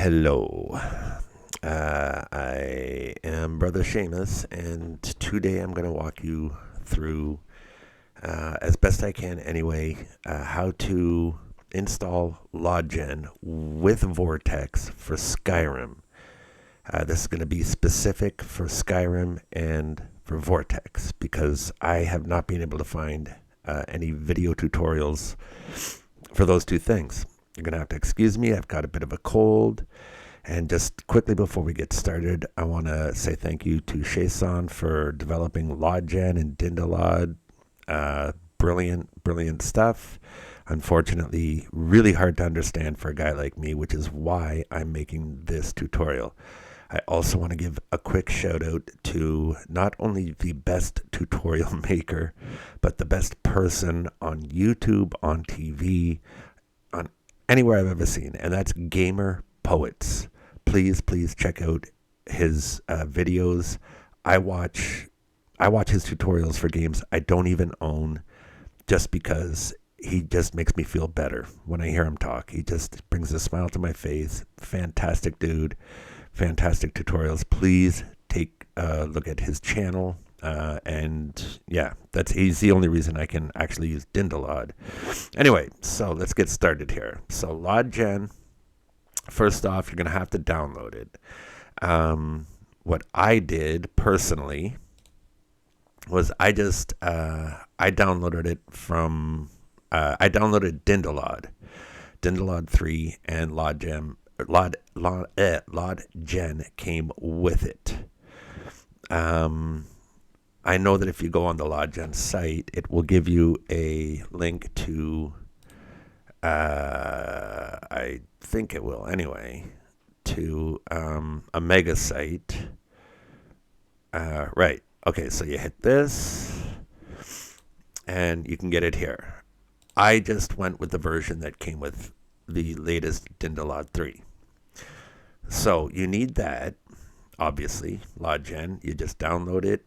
Hello. I am Brother Seamus, and today I'm going to walk you through, as best I can anyway, how to install Lodgen with Vortex for Skyrim. This is going to be specific for Skyrim and for Vortex because I have not been able to find any video tutorials for those two things. You're going to have to excuse me. I've got a bit of a cold. And just quickly before we get started, I want to say thank you to Shason for developing Lodgen and Dindalod. Brilliant stuff. Unfortunately, really hard to understand for a guy like me, which is why I'm making this tutorial. I also want to give a quick shout out to not only the best tutorial maker, but the best person on YouTube, on TV, on anywhere I've ever seen, and that's Gamer Poets. Please check out his videos. I watch his tutorials for games I don't even own, just because he just makes me feel better when I hear him talk. He just brings a smile to my face. Fantastic dude, fantastic tutorials. Please take a look at his channel. And yeah, he's the only reason I can actually use Dindalod. Anyway, so let's get started here. So Lodgen, first off, you're going to have to download it. What I did personally was I downloaded it from, I downloaded Dindalod 3, and Lodgen came with it. I know that if you go on the Lodgen site, it will give you a link to, I think it will anyway, to a mega site. Right. Okay, so you hit this, and you can get it here. I just went with the version that came with the latest Dindalod 3. So you need that, obviously, Lodgen. You just download it,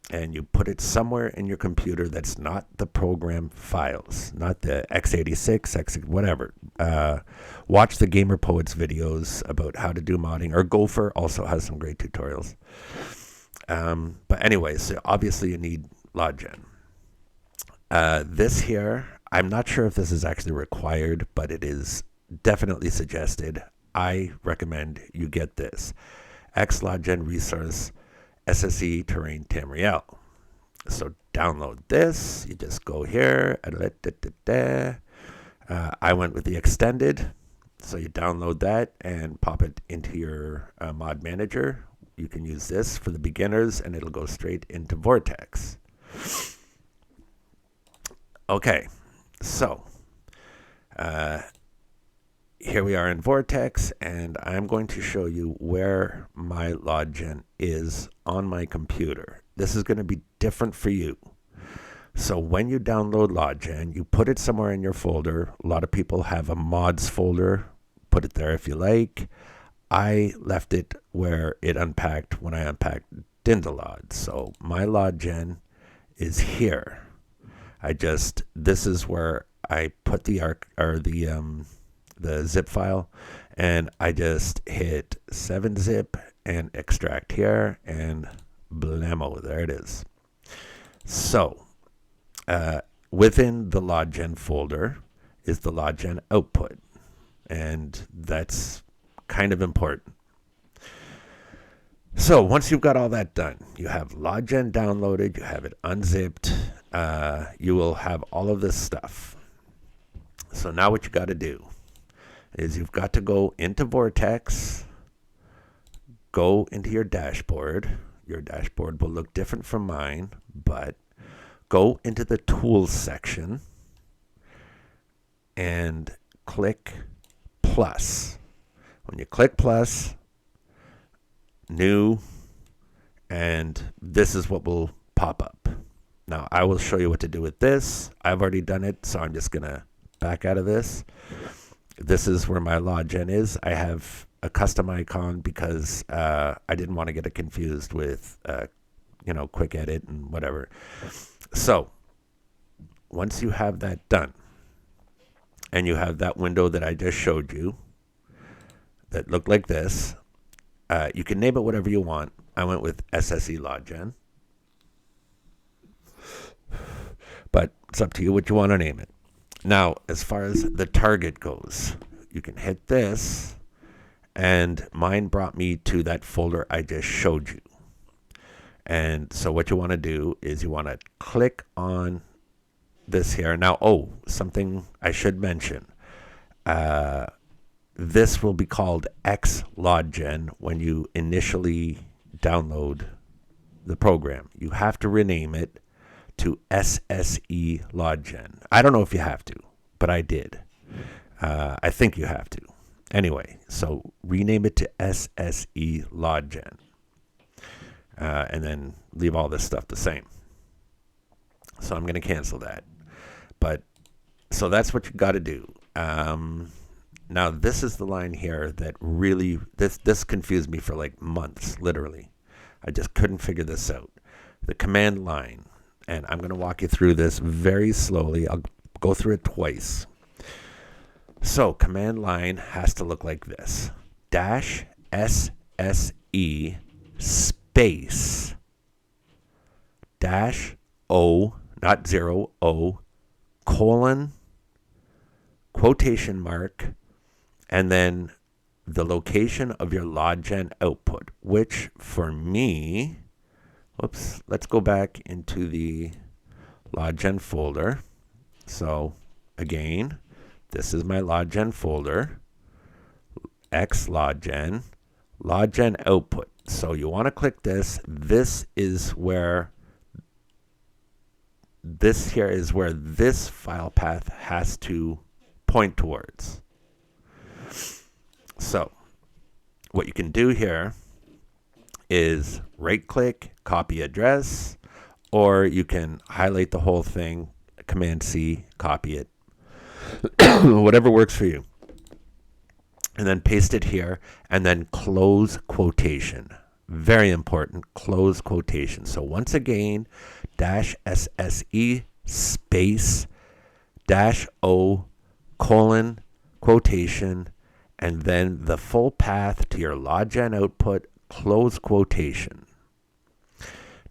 and you put it somewhere in your computer that's not the program files, not the x86, whatever. Watch the Gamer Poets videos about how to do modding, or Gopher also has some great tutorials. But anyway, so obviously you need Lodgen. This here, I'm not sure if this is actually required, but it is definitely suggested. I recommend you get this. Lodgen Resource SSE Terrain Tamriel. So download this. You just go here. I went with the extended. So you download that and pop it into your mod manager. You can use this for the beginners, and it'll go straight into Vortex. Okay, so here we are in Vortex, and I'm going to show you where my Lodgen is on my computer. This is going to be different for you. So when you download Lodgen, you put it somewhere in your folder. A lot of people have a mods folder. Put it there if you like. I left it where it unpacked when I unpacked Dindalod. So my Lodgen is here. This is where I put the zip file, and I just hit 7-zip and extract here, and blammo, there it is. So within the Lodgen folder is the Lodgen output, and that's kind of important. So once you've got all that done, you have Lodgen downloaded, you have it unzipped, you will have all of this stuff. So now what you got to do is you've got to go into Vortex, go into your dashboard. Your dashboard will look different from mine, but go into the tools section and click plus. When you click plus, new, and this is what will pop up. Now, I will show you what to do with this. I've already done it, so I'm just going to back out of this. This is where my Lodgen is. I have a custom icon because I didn't want to get it confused with, quick edit and whatever. So once you have that done, and you have that window that I just showed you, that looked like this. You can name it whatever you want. I went with SSE Lodgen. But it's up to you what you want to name it. Now, as far as the target goes, you can hit this, and mine brought me to that folder I just showed you. And so what you want to do is you want to click on this here. Now, something I should mention. This will be called X Lodgen when you initially download the program. You have to rename it to SSE Lodgen. I don't know if you have to, but I did. I think you have to. Anyway, so rename it to SSE Lodgen. And then leave all this stuff the same. So I'm going to cancel that. But so that's what you got to do. Now this is the line here that really this confused me for like months, literally. I just couldn't figure this out. The command line, and I'm going to walk you through this very slowly. I'll go through it twice. So command line has to look like this: dash SSE space dash O, not 0, O, colon, quotation mark, and then the location of your Lodgen output, which for me, let's go back into the Lodgen folder. So again, this is my Lodgen folder, X Lodgen, Lodgen output. So you want to click this. This is where this file path has to point towards. So what you can do here is right click, copy address, or you can highlight the whole thing, Command C, copy it, whatever works for you. And then paste it here, and then close quotation. Very important, close quotation. So once again, dash SSE space dash O colon quotation, and then the full path to your Lodgen output, close quotation.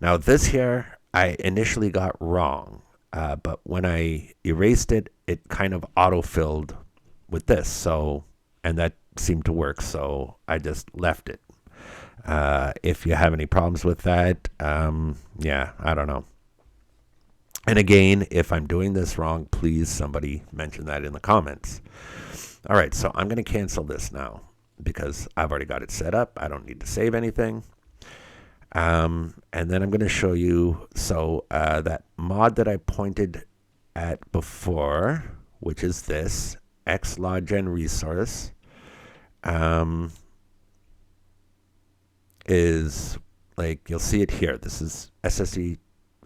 Now this here, I initially got wrong, but when I erased it, it kind of auto-filled with this. So, and that seemed to work, so I just left it. If you have any problems with that, yeah, I don't know. And again, if I'm doing this wrong, please somebody mention that in the comments. All right, so I'm going to cancel this now because I've already got it set up. I don't need to save anything. And then I'm going to show you, so that mod that I pointed at before, which is this, Xlodgen resource, is like, you'll see it here. This is SSE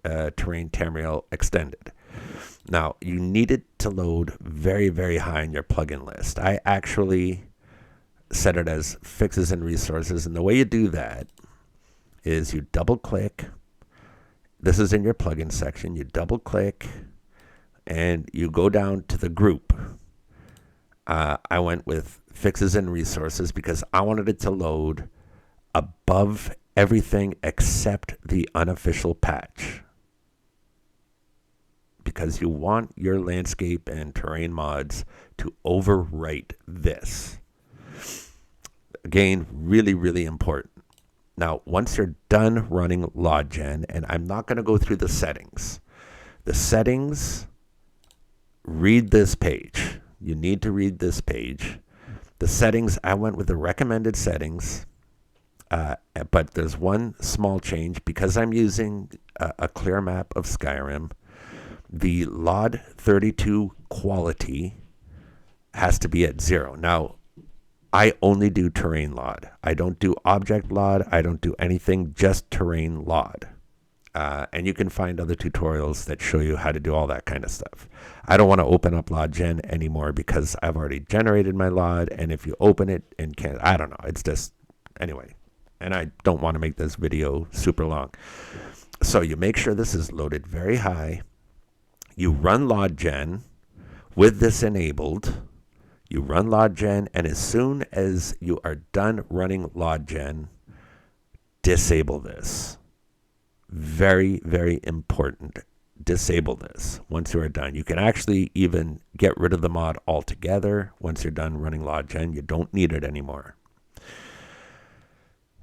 Terrain Tamriel Extended. Now, you need it to load very, very high in your plugin list. I actually set it as fixes and resources, and the way you do that is you double click. This is in your plugin section. You double click and you go down to the group. I went with fixes and resources because I wanted it to load above everything except the unofficial patch, because you want your landscape and terrain mods to overwrite this. Again, really, really important. Now, once you're done running Lodgen, and I'm not going to go through the settings. The settings, read this page. You need to read this page. The settings, I went with the recommended settings, but there's one small change. Because I'm using a clear map of Skyrim, the LOD 32 quality has to be at 0. Now, I only do terrain LOD. I don't do object LOD. I don't do anything, just terrain LOD. And you can find other tutorials that show you how to do all that kind of stuff. I don't want to open up Lodgen anymore because I've already generated my LOD. And if you open it and can't, I don't know. It's just, anyway. And I don't want to make this video super long. So you make sure this is loaded very high. You run Lodgen with this enabled. You run Lodgen, and as soon as you are done running Lodgen, disable this. Very, very important. Disable this once you are done. You can actually even get rid of the mod altogether once you're done running Lodgen. You don't need it anymore.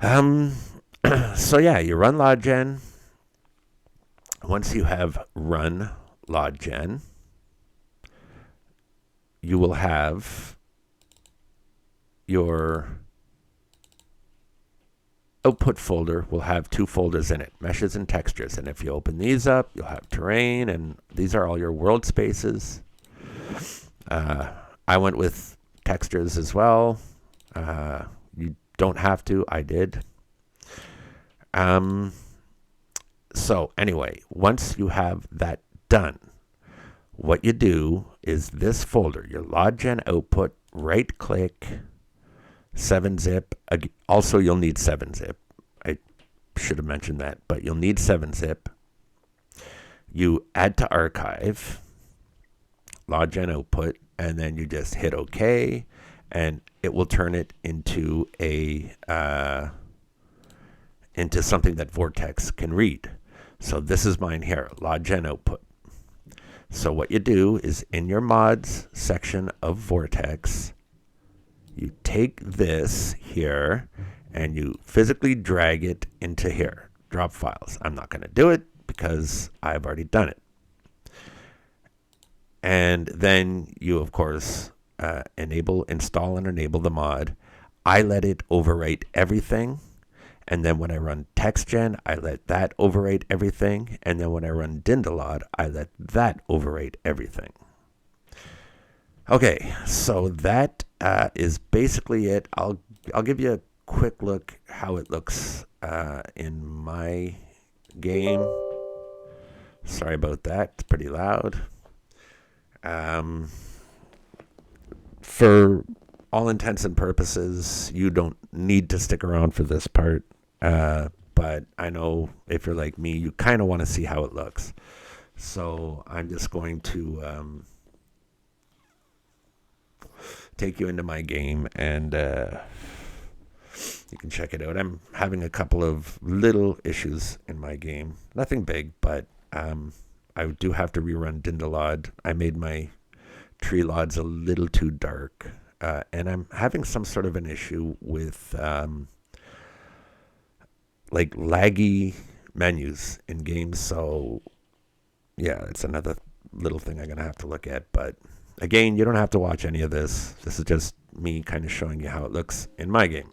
So yeah, you run Lodgen. Once you have run Lodgen, you will have your output folder will have two folders in it, meshes and textures. And if you open these up, you'll have terrain, and these are all your world spaces. I went with textures as well. You don't have to. I did. So anyway, once you have that done, what you do is this folder, your Lodgen output, right click, 7-zip. Also, you'll need 7-zip. I should have mentioned that, but you'll need 7-zip. You add to archive, Lodgen output, and then you just hit OK, and it will turn it into into something that Vortex can read. So this is mine here, Lodgen output. So what you do is in your mods section of Vortex, you take this here and you physically drag it into here, drop files. I'm not going to do it because I've already done it. And then you, of course, install and enable the mod. I let it overwrite everything. And then when I run TextGen, I let that overwrite everything. And then when I run Dindalod, I let that overwrite everything. Okay, so that is basically it. I'll give you a quick look how it looks in my game. Sorry about that. It's pretty loud. For all intents and purposes, you don't need to stick around for this part. But I know if you're like me, you kind of want to see how it looks. So I'm just going to take you into my game, and you can check it out. I'm having a couple of little issues in my game. Nothing big, but I do have to rerun Dindalod. I made my tree lods a little too dark, and I'm having some sort of an issue with like laggy menus in games. So yeah, it's another little thing I'm going to have to look at. But again, you don't have to watch any of this. This is just me kind of showing you how it looks in my game.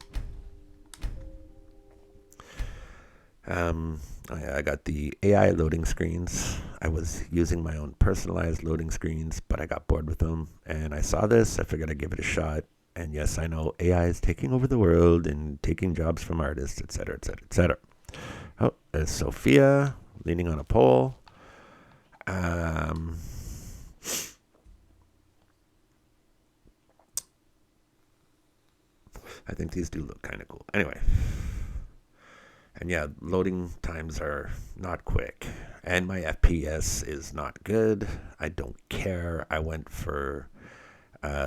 Oh yeah, I got the AI loading screens. I was using my own personalized loading screens, but I got bored with them. And I saw this. I figured I'd give it a shot. And yes, I know AI is taking over the world and taking jobs from artists, etc., etc., etc. Oh, there's Sophia leaning on a pole. I think these do look kind of cool. Anyway. And yeah, loading times are not quick. And my FPS is not good. I don't care. I went for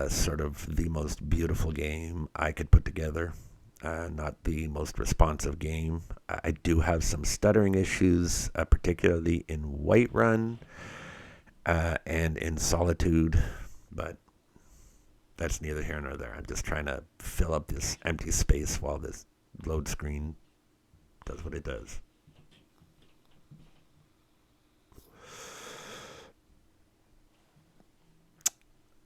sort of the most beautiful game I could put together. Not the most responsive game. I do have some stuttering issues, particularly in Whiterun and in Solitude. But that's neither here nor there. I'm just trying to fill up this empty space while this load screen does what it does.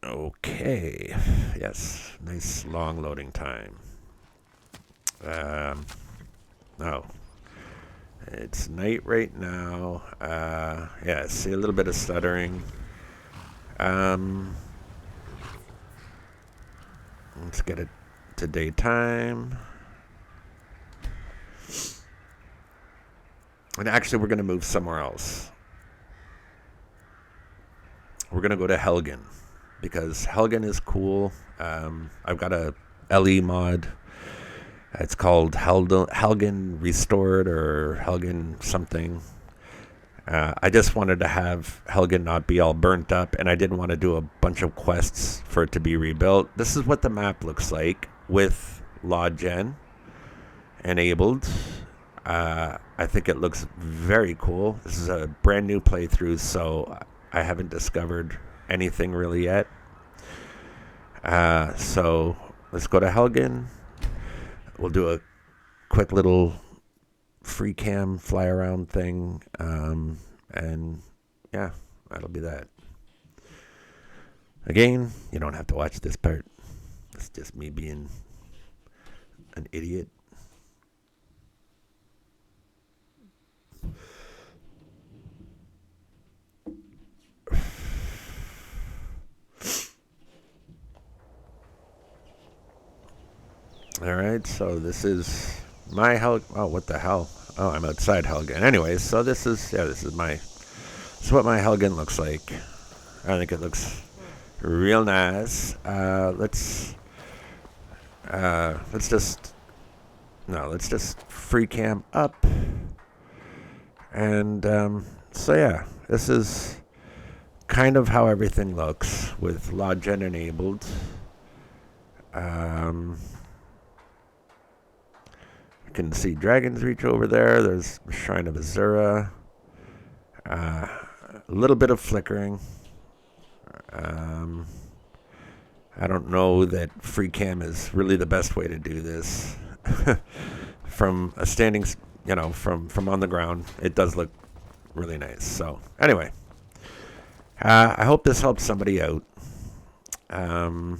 Okay. Yes. Nice long loading time. Oh. It's night right now. Yeah, see a little bit of stuttering. Let's get it to daytime. And actually, we're going to move somewhere else. We're going to go to Helgen, because Helgen is cool. I've got a LE mod. It's called Helgen Restored or Helgen something. I just wanted to have Helgen not be all burnt up, and I didn't want to do a bunch of quests for it to be rebuilt. This is what the map looks like with Lodgen enabled. I think it looks very cool. This is a brand new playthrough, so I haven't discovered anything really yet. So let's go to Helgen. We'll do a quick little free cam fly around thing, and yeah, that'll be that. Again, you don't have to watch this part. It's just me being an idiot. All right, so this is my Helgen. Oh, what the hell? Oh, I'm outside Helgen. Anyways, so this is what my Helgen looks like. I think it looks real nice. Let's just free cam up, and so yeah, this is kind of how everything looks with Lodgen enabled. You can see Dragon's Reach over there. There's Shrine of Azura. A little bit of flickering. I don't know that free cam is really the best way to do this. From a standing, from on the ground, it does look really nice. So anyway, I hope this helps somebody out. And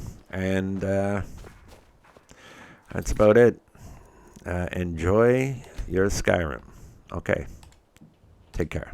that's about it. Enjoy your Skyrim. Okay. Take care.